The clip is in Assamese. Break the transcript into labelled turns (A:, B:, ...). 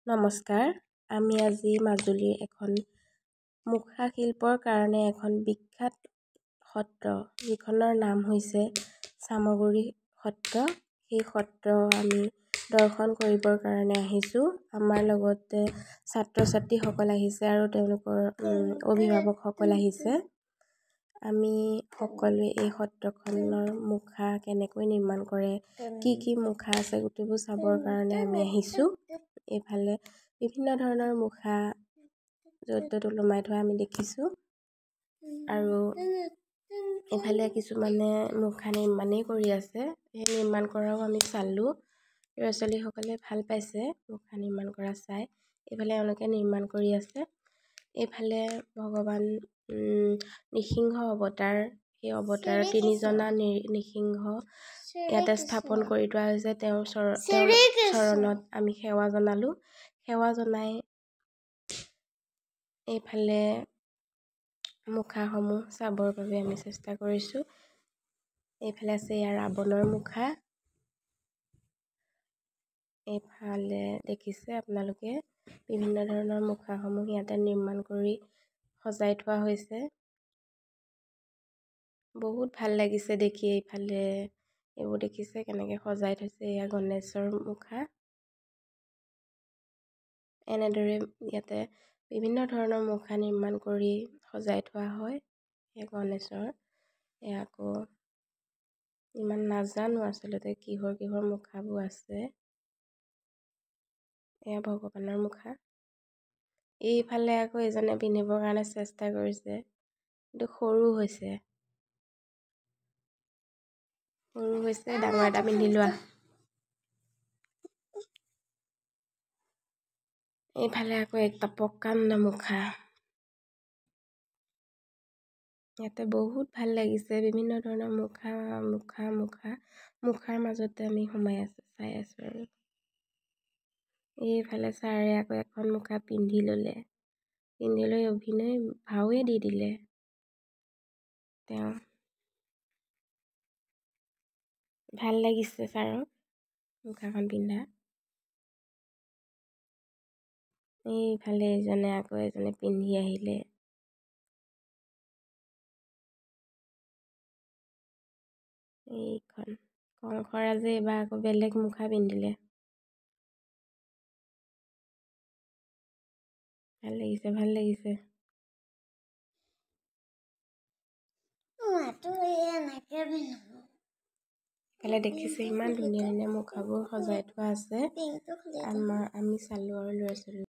A: নমস্কাৰ। আমি আজি মাজুলীৰ এখন মুখা শিল্পৰ কাৰণে এখন বিখ্যাত সত্ৰ, যিখনৰ নাম হৈছে চামগুৰি সত্ৰ। সেই সত্ৰ আমি দৰ্শন কৰিবৰ কাৰণে আহিছোঁ। আমাৰ লগতে ছাত্ৰ ছাত্ৰীসকল আহিছে আৰু তেওঁলোকৰ অভিভাৱকসকল আহিছে। আমি সকলোৱে এই সত্ৰখনৰ মুখা কেনেকৈ নিৰ্মাণ কৰে, কি মুখা আছে, গোটেইবোৰ চাবৰ কাৰণে আমি আহিছোঁ। এইফালে বিভিন্ন ধৰণৰ মুখা য'ত ত'ত ওলোমাই থোৱা আমি দেখিছোঁ আৰু এইফালে কিছুমানে মুখা নিৰ্মাণেই কৰি আছে। সেই নিৰ্মাণ কৰাও আমি চালোঁ। ল'ৰা ছোৱালীসকলে ভাল পাইছে মুখা নিৰ্মাণ কৰা চাই। এইফালে এওঁলোকে নিৰ্মাণ কৰি আছে। এইফালে ভগৱান নৃসিংহ অৱতাৰ, সেই অৱতাৰ তিনিজনা নৃসিংহ ইয়াতে স্থাপন কৰি থোৱা হৈছে। তেওঁৰ চৰণত আমি সেৱা জনালোঁ। সেৱা জনাই এইফালে মুখাসমূহ চাবৰ বাবে আমি চেষ্টা কৰিছোঁ। এইফালে আছে ইয়াৰ ৰাৱণৰ মুখা। এইফালে দেখিছে আপোনালোকে বিভিন্ন ধৰণৰ মুখাসমূহ ইয়াতে নিৰ্মাণ কৰি সজাই থোৱা হৈছে। বহুত ভাল লাগিছে দেখি। এইফালে এইবোৰ দেখিছে কেনেকৈ সজাই থৈছে। এয়া গণেশৰ মুখা। এনেদৰে ইয়াতে বিভিন্ন ধৰণৰ মুখা নিৰ্মাণ কৰি সজাই থোৱা হয়। এই গণেশৰ এয়া আকৌ ইমান নাজানো আচলতে কিহৰ মুখাবোৰ আছে। এয়া ভগৱানৰ মুখা। এইফালে আকৌ এজনে পিন্ধিবৰ কাৰণে চেষ্টা কৰিছে, কিন্তু সৰু হৈছে। ডাঙৰ এটা পিন্ধি লোৱা। এইফালে আকৌ একটা প্ৰকাণ্ড মুখা। ইয়াতে বহুত ভাল লাগিছে। বিভিন্ন ধৰণৰ মুখাৰ মাজতে আমি সোমাই চাই আছোঁ আৰু এইফালে ছাৰে আকৌ এখন মুখা পিন্ধি ল'লে। পিন্ধি লৈ অভিনয় ভাৱেই দি দিলে। তেওঁ ভাল লাগিছে ছাৰক মুখাখন পিন্ধা। এইফালে এজনে পিন্ধি আহিলে। এইখন কংসৰাজে এইবাৰ আকৌ বেলেগ মুখা পিন্ধিলে। ভাল লাগিছে। এইফালে দেখিছে ইমান ধুনীয়া মুখাবোৰ সজাই থোৱা আছে। আমি চালোঁ আৰু ল'ৰা ছোৱালী